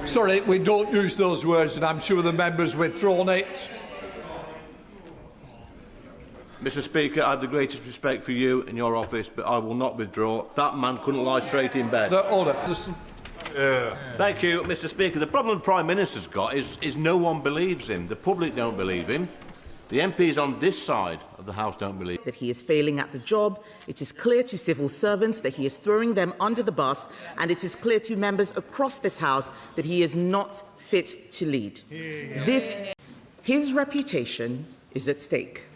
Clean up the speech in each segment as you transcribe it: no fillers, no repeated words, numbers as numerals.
Sorry, we don't use those words, and I'm sure the member's withdrawn it. Mr. Speaker, I have the greatest respect for you and your office, but I will not withdraw. That man couldn't lie straight in bed. Order. Thank you, Mr. Speaker. The problem the Prime Minister's got is no one believes him. The public don't believe him. The MPs on this side of the House don't believe that he is failing at the job. It is clear to civil servants that he is throwing them under the bus, and it is clear to members across this House that he is not fit to lead. His reputation is at stake.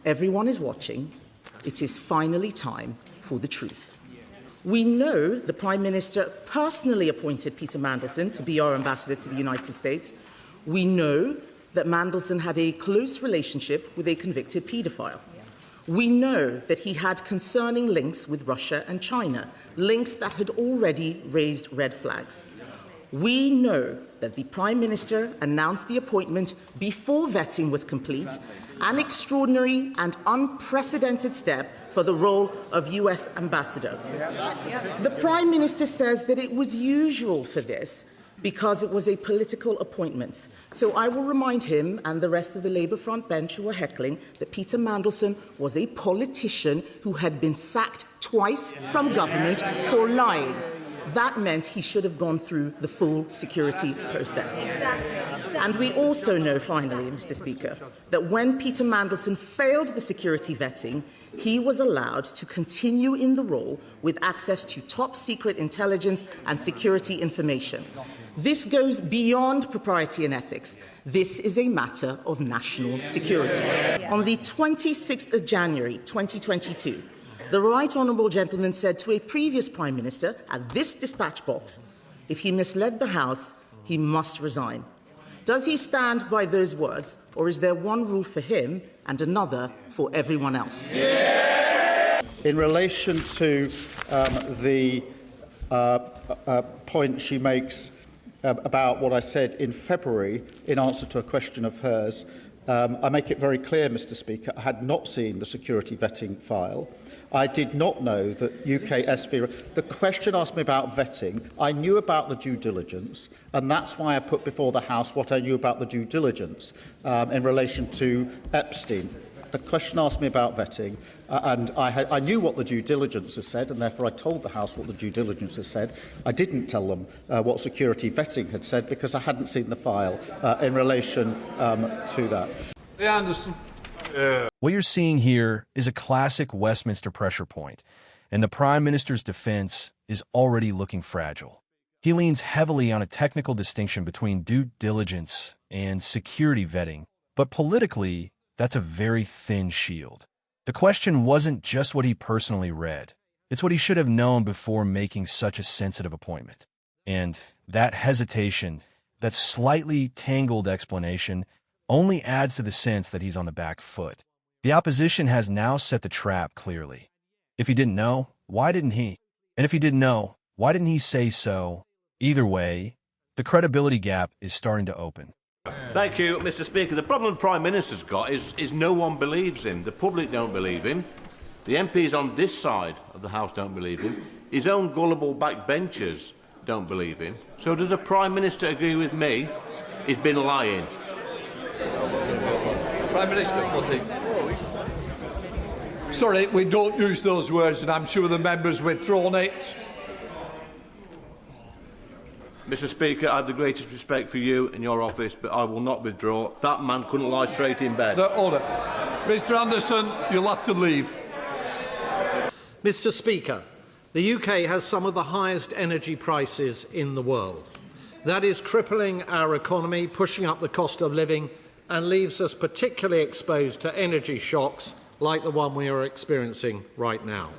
Everyone is watching. It is finally time for the truth. We know the Prime Minister personally appointed Peter Mandelson to be our ambassador to the United States. We know that Mandelson had a close relationship with a convicted paedophile. We know that he had concerning links with Russia and China, links that had already raised red flags. We know that the Prime Minister announced the appointment before vetting was complete, an extraordinary and unprecedented step for the role of US ambassador. The Prime Minister says that it was usual for this because it was a political appointment. So I will remind him and the rest of the Labour front bench who are heckling that Peter Mandelson was a politician who had been sacked twice from government for lying. That meant he should have gone through the full security process. And we also know, finally, Mr. Speaker, that when Peter Mandelson failed the security vetting, he was allowed to continue in the role with access to top-secret intelligence and security information. This goes beyond propriety and ethics. This is a matter of national security. On the 26th of January 2022, the Right Honourable Gentleman said to a previous Prime Minister at this dispatch box, if he misled the House, he must resign. Does he stand by those words, or is there one rule for him and another for everyone else? In relation to the point she makes about what I said in February in answer to a question of hers, I make it very clear, Mr. Speaker, I had not seen the security vetting file. I did not know that UK SV... The question asked me about vetting. I knew about the due diligence, and that's why I put before the House what I knew about the due diligence in relation to Epstein. The question asked me about vetting, and I knew what the due diligence has said, and therefore I told the House what the due diligence has said. I didn't tell them what security vetting had said because I hadn't seen the file in relation to that. Anderson. What you're seeing here is a classic Westminster pressure point, and the Prime Minister's defense is already looking fragile. He leans heavily on a technical distinction between due diligence and security vetting, but politically, that's a very thin shield. The question wasn't just what he personally read. It's what he should have known before making such a sensitive appointment. And that hesitation, that slightly tangled explanation, only adds to the sense that he's on the back foot. The opposition has now set the trap clearly. If he didn't know, why didn't he? And if he didn't know, why didn't he say so? Either way, the credibility gap is starting to open. Thank you, Mr. Speaker. The problem the Prime Minister's got is no one believes him. The public don't believe him. The MPs on this side of the House don't believe him. His own gullible backbenchers don't believe him. So does the Prime Minister agree with me? He's been lying. Prime Minister, please. Sorry, we don't use those words, and I'm sure the member's withdrawn it. Mr. Speaker, I have the greatest respect for you and your office, but I will not withdraw. That man couldn't lie straight in bed. Order. Mr. Anderson, you'll have to leave. Mr. Speaker, the UK has some of the highest energy prices in the world. That is crippling our economy, pushing up the cost of living, and leaves us particularly exposed to energy shocks like the one we are experiencing right now.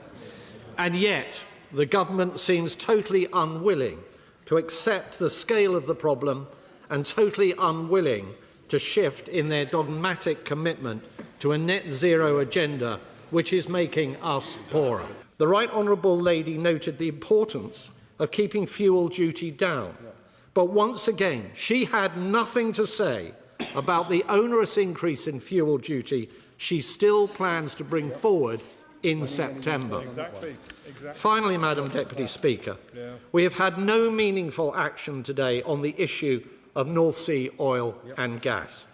And yet, the government seems totally unwilling to accept the scale of the problem and totally unwilling to shift in their dogmatic commitment to a net zero agenda which is making us poorer. The Right Honourable Lady noted the importance of keeping fuel duty down, but once again she had nothing to say about the onerous increase in fuel duty she still plans to bring forward in September. Finally, Madam Deputy Speaker, we have had no meaningful action today on the issue of North Sea oil and gas.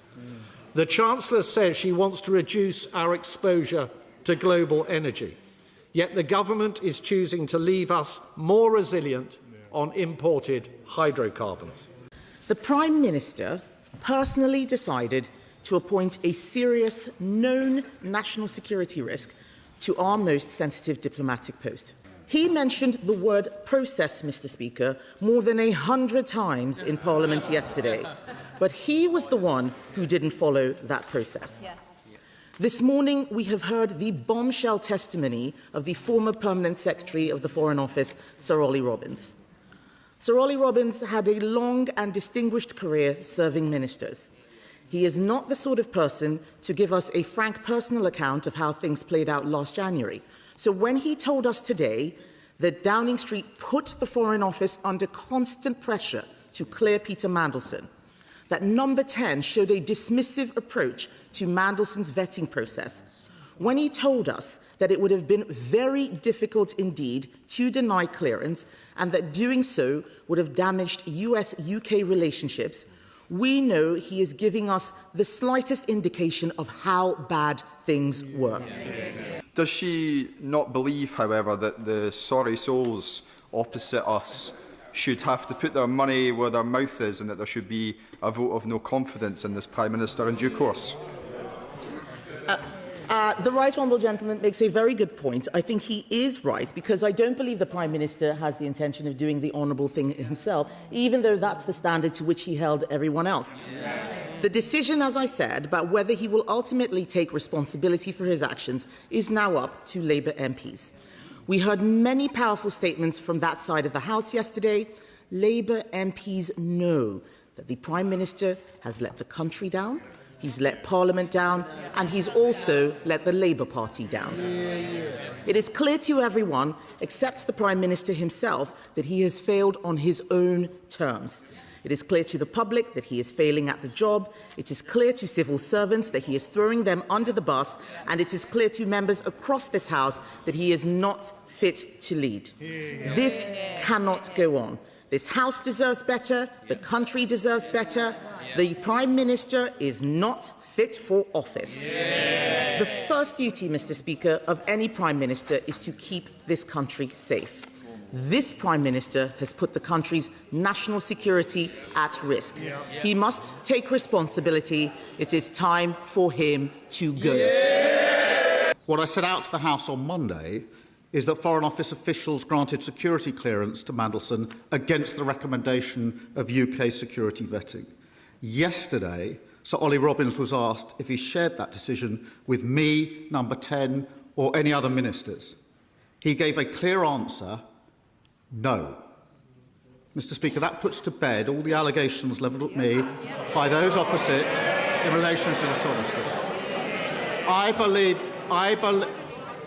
The Chancellor says she wants to reduce our exposure to global energy, yet the government is choosing to leave us more resilient on imported hydrocarbons. The Prime Minister personally decided to appoint a serious, known national security risk to our most sensitive diplomatic post. He mentioned the word process, Mr. Speaker, more than 100 times in Parliament yesterday, but he was the one who didn't follow that process. Yes. This morning, we have heard the bombshell testimony of the former Permanent Secretary of the Foreign Office, Sir Ollie Robbins. Sir Ollie Robbins had a long and distinguished career serving ministers. He is not the sort of person to give us a frank personal account of how things played out last January. So when he told us today that Downing Street put the Foreign Office under constant pressure to clear Peter Mandelson, that Number 10 showed a dismissive approach to Mandelson's vetting process, when he told us that it would have been very difficult indeed to deny clearance and that doing so would have damaged US-UK relationships, we know he is giving us the slightest indication of how bad things were. Does she not believe, however, that the sorry souls opposite us should have to put their money where their mouth is and that there should be a vote of no confidence in this Prime Minister in due course? The Right Honourable Gentleman makes a very good point. I think he is right, because I don't believe the Prime Minister has the intention of doing the honourable thing himself, even though that's the standard to which he held everyone else. The decision, as I said, about whether he will ultimately take responsibility for his actions is now up to Labour MPs. We heard many powerful statements from that side of the House yesterday. Labour MPs know that the Prime Minister has let the country down, he's let Parliament down, and he's also let the Labour Party down. It is clear to everyone, except the Prime Minister himself, that he has failed on his own terms. It is clear to the public that he is failing at the job. It is clear to civil servants that he is throwing them under the bus. And it is clear to members across this House that he is not fit to lead. This cannot go on. This House deserves better. The country deserves better. The Prime Minister is not fit for office. The first duty, Mr. Speaker, of any Prime Minister is to keep this country safe. This Prime Minister has put the country's national security at risk. He must take responsibility. It is time for him to go. What I set out to the House on Monday is that Foreign Office officials granted security clearance to Mandelson against the recommendation of UK security vetting. Yesterday, Sir Ollie Robbins was asked if he shared that decision with me, Number 10, or any other ministers. He gave a clear answer: no. Mr. Speaker, that puts to bed all the allegations levelled at me by those opposite in relation to dishonesty.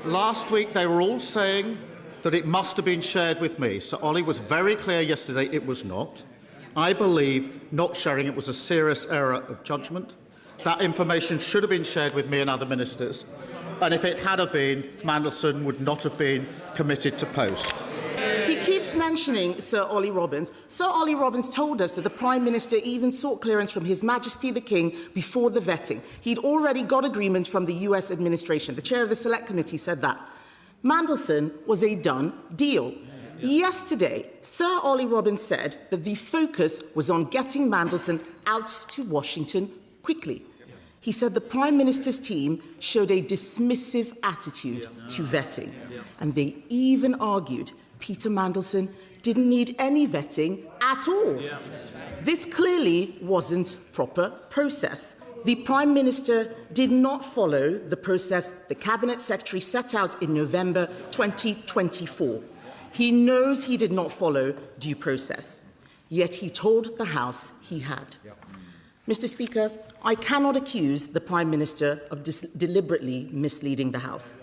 Last week they were all saying that it must have been shared with me. Sir Ollie was very clear yesterday it was not. I believe not sharing it was a serious error of judgment. That information should have been shared with me and other ministers. And if it had have been, Mandelson would not have been committed to post. He keeps mentioning Sir Ollie Robbins. Sir Ollie Robbins told us that the Prime Minister even sought clearance from His Majesty the King before the vetting. He'd already got agreement from the US administration. The chair of the Select Committee said that. Mandelson was a done deal. Yesterday, Sir Ollie Robbins said that the focus was on getting Mandelson out to Washington quickly. He said the Prime Minister's team showed a dismissive attitude to vetting, and they even argued Peter Mandelson didn't need any vetting at all. This clearly wasn't proper process. The Prime Minister did not follow the process the Cabinet Secretary set out in November 2024. He knows he did not follow due process, yet he told the House he had. Mr. Speaker, I cannot accuse the Prime Minister of deliberately misleading the House,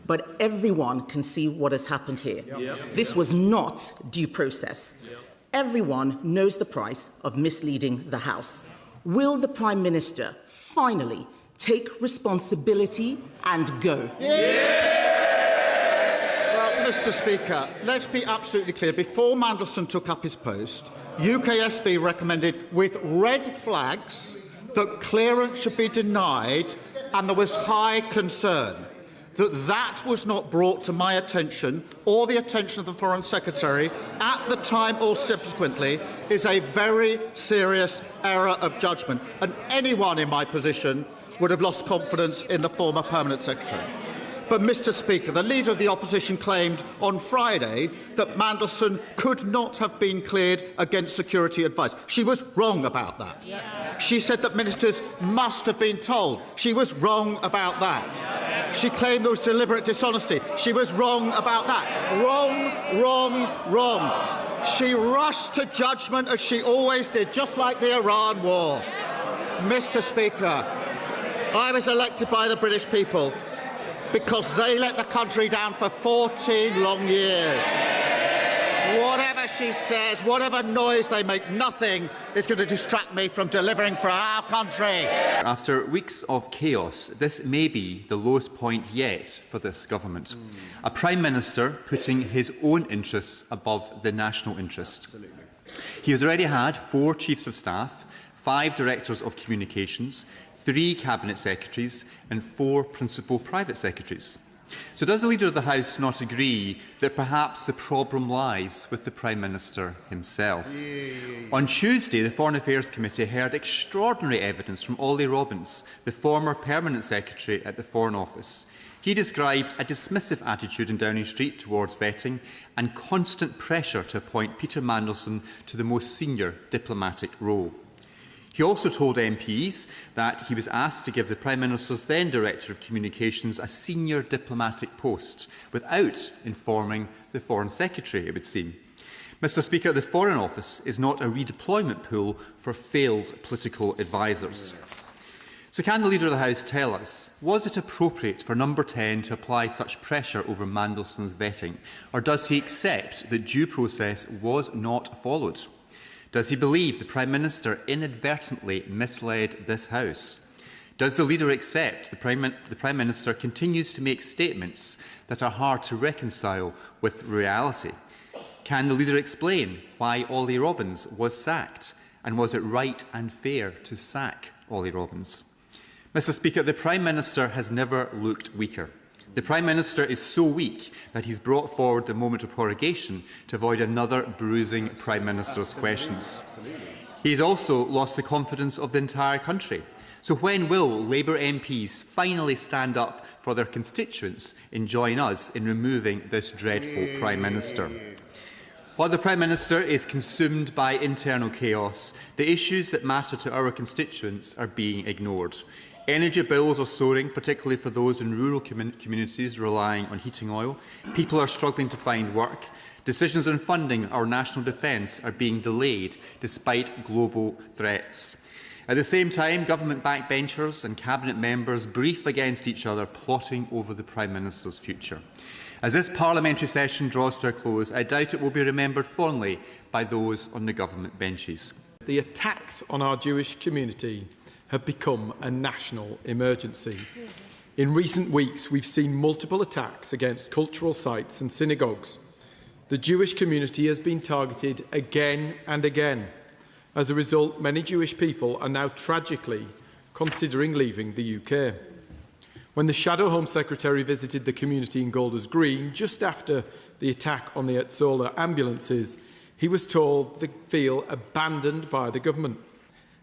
but everyone can see what has happened here. This was not due process. Everyone knows the price of misleading the House. Will the Prime Minister finally take responsibility and go? Mr. Speaker, let's be absolutely clear. Before Mandelson took up his post, UKSV recommended with red flags that clearance should be denied, and there was high concern that that was not brought to my attention or the attention of the Foreign Secretary at the time or subsequently is a very serious error of judgment, and anyone in my position would have lost confidence in the former Permanent Secretary. But, Mr. Speaker, the Leader of the Opposition claimed on Friday that Mandelson could not have been cleared against security advice. She was wrong about that. She said that ministers must have been told. She was wrong about that. She claimed there was deliberate dishonesty. She was wrong about that. Wrong, wrong, wrong. She rushed to judgment as she always did, just like the Iran war. Mr. Speaker, I was elected by the British people because they let the country down for 14 long years. Whatever she says, whatever noise they make, nothing is going to distract me from delivering for our country. After weeks of chaos, this may be the lowest point yet for this government. A Prime Minister putting his own interests above the national interest. Absolutely. He has already had 4 Chiefs of Staff, 5 Directors of Communications, 3 Cabinet Secretaries and 4 Principal Private Secretaries. So does the Leader of the House not agree that perhaps the problem lies with the Prime Minister himself? On Tuesday, the Foreign Affairs Committee heard extraordinary evidence from Ollie Robbins, the former Permanent Secretary at the Foreign Office. He described a dismissive attitude in Downing Street towards vetting and constant pressure to appoint Peter Mandelson to the most senior diplomatic role. He also told MPs that he was asked to give the Prime Minister's then Director of Communications a senior diplomatic post without informing the Foreign Secretary, it would seem. Mr. Speaker, the Foreign Office is not a redeployment pool for failed political advisers. So can the Leader of the House tell us, was it appropriate for Number 10 to apply such pressure over Mandelson's vetting, or does he accept that due process was not followed? Does he believe the Prime Minister inadvertently misled this House? Does the Leader accept the Prime Minister continues to make statements that are hard to reconcile with reality? Can the Leader explain why Ollie Robbins was sacked? And was it right and fair to sack Ollie Robbins? Mr. Speaker, the Prime Minister has never looked weaker. The Prime Minister is so weak that he's brought forward the moment of prorogation to avoid another bruising Prime Minister's questions. He's also lost the confidence of the entire country. So when will Labour MPs finally stand up for their constituents and join us in removing this dreadful Prime Minister? While the Prime Minister is consumed by internal chaos, the issues that matter to our constituents are being ignored. Energy bills are soaring, particularly for those in rural communities relying on heating oil. People are struggling to find work. Decisions on funding our national defence are being delayed despite global threats. At the same time, government backbenchers and cabinet members brief against each other, plotting over the Prime Minister's future. As this parliamentary session draws to a close, I doubt it will be remembered fondly by those on the government benches. The attacks on our Jewish community have become a national emergency. In recent weeks, we've seen multiple attacks against cultural sites and synagogues. The Jewish community has been targeted again and again. As a result, many Jewish people are now tragically considering leaving the UK. When the Shadow Home Secretary visited the community in Golders Green just after the attack on the Atzola ambulances, he was told they feel abandoned by the government.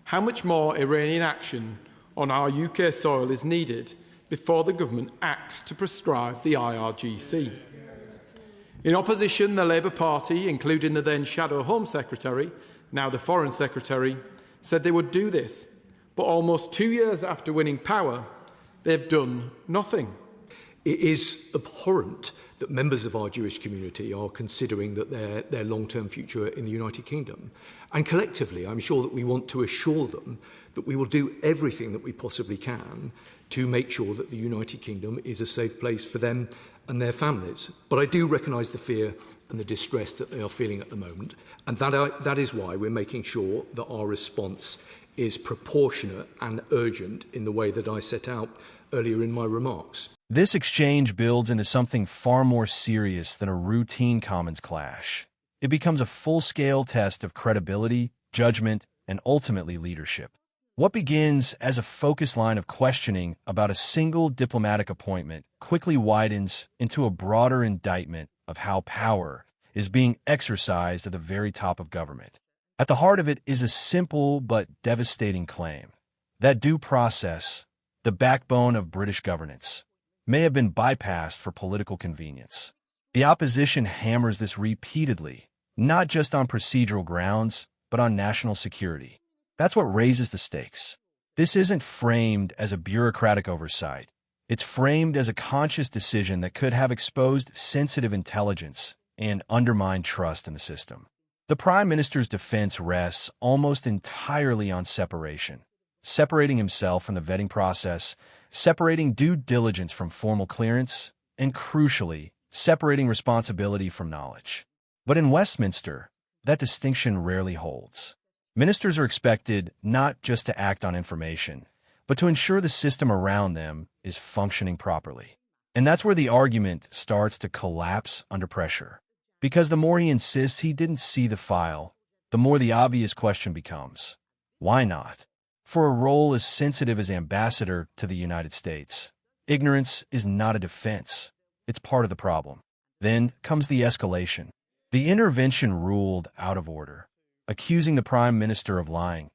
How much more Iranian action on our UK soil is needed before the government acts to proscribe the IRGC? In opposition, the Labour Party, including the then Shadow Home Secretary, now the Foreign Secretary, said they would do this. But almost 2 years after winning power, they've done nothing. It is abhorrent that members of our Jewish community are considering that their long-term future in the United Kingdom. And collectively, I'm sure that we want to assure them that we will do everything that we possibly can to make sure that the United Kingdom is a safe place for them and their families. But I do recognise the fear and the distress that they are feeling at the moment. And that is why we're making sure that our response is proportionate and urgent in the way that I set out earlier in my remarks. This exchange builds into something far more serious than a routine Commons clash. It becomes a full-scale test of credibility, judgment, and ultimately leadership. What begins as a focused line of questioning about a single diplomatic appointment quickly widens into a broader indictment of how power is being exercised at the very top of government. At the heart of it is a simple but devastating claim that due process, the backbone of British governance, may have been bypassed for political convenience. The opposition hammers this repeatedly, not just on procedural grounds, but on national security. That's what raises the stakes. This isn't framed as a bureaucratic oversight. It's framed as a conscious decision that could have exposed sensitive intelligence and undermined trust in the system. The Prime Minister's defense rests almost entirely on separation, separating himself from the vetting process, separating due diligence from formal clearance, and crucially, separating responsibility from knowledge. But in Westminster, that distinction rarely holds. Ministers are expected not just to act on information, but to ensure the system around them is functioning properly. And that's where the argument starts to collapse under pressure. Because the more he insists he didn't see the file, the more the obvious question becomes, why not? For a role as sensitive as ambassador to the United States, ignorance is not a defense. It's part of the problem. Then comes the escalation. The intervention ruled out of order, accusing the Prime Minister of lying,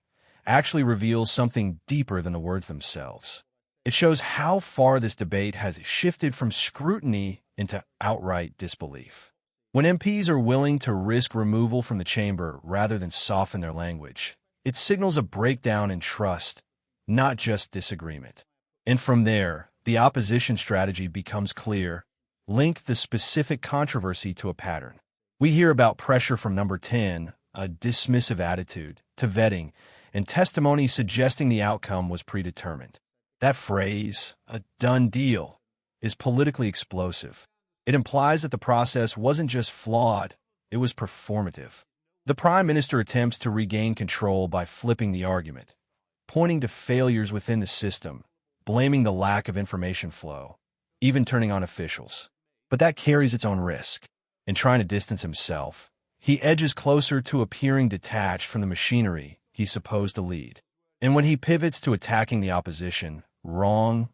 actually reveals something deeper than the words themselves. It shows how far this debate has shifted from scrutiny into outright disbelief. When MPs are willing to risk removal from the chamber rather than soften their language, it signals a breakdown in trust, not just disagreement. And from there, the opposition strategy becomes clear. Link the specific controversy to a pattern. We hear about pressure from number 10, a dismissive attitude, to vetting, and testimony suggesting the outcome was predetermined. That phrase, a done deal, is politically explosive. It implies that the process wasn't just flawed, it was performative. The Prime Minister attempts to regain control by flipping the argument, pointing to failures within the system, blaming the lack of information flow, even turning on officials. But that carries its own risk. In trying to distance himself, he edges closer to appearing detached from the machinery he's supposed to lead. And when he pivots to attacking the opposition, wrong,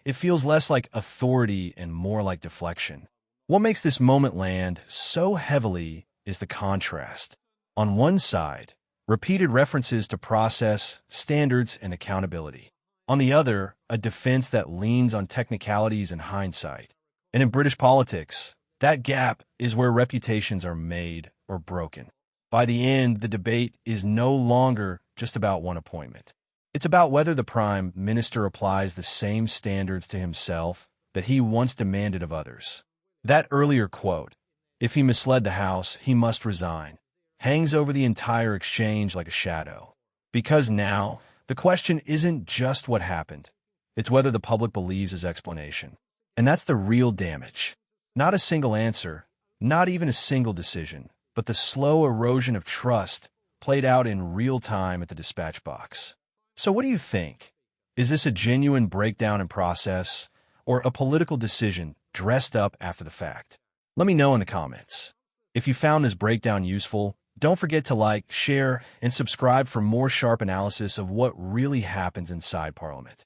it feels less like authority and more like deflection. What makes this moment land so heavily is the contrast. On one side, repeated references to process, standards, and accountability. On the other, a defense that leans on technicalities and hindsight. And in British politics, that gap is where reputations are made or broken. By the end, the debate is no longer just about one appointment. It's about whether the Prime Minister applies the same standards to himself that he once demanded of others. That earlier quote, "If he misled the House, he must resign," hangs over the entire exchange like a shadow. Because now, the question isn't just what happened. It's whether the public believes his explanation. And that's the real damage. Not a single answer, not even a single decision, but the slow erosion of trust played out in real time at the dispatch box. So what do you think? Is this a genuine breakdown in process or a political decision dressed up after the fact? Let me know in the comments. If you found this breakdown useful, don't forget to like, share, and subscribe for more sharp analysis of what really happens inside Parliament.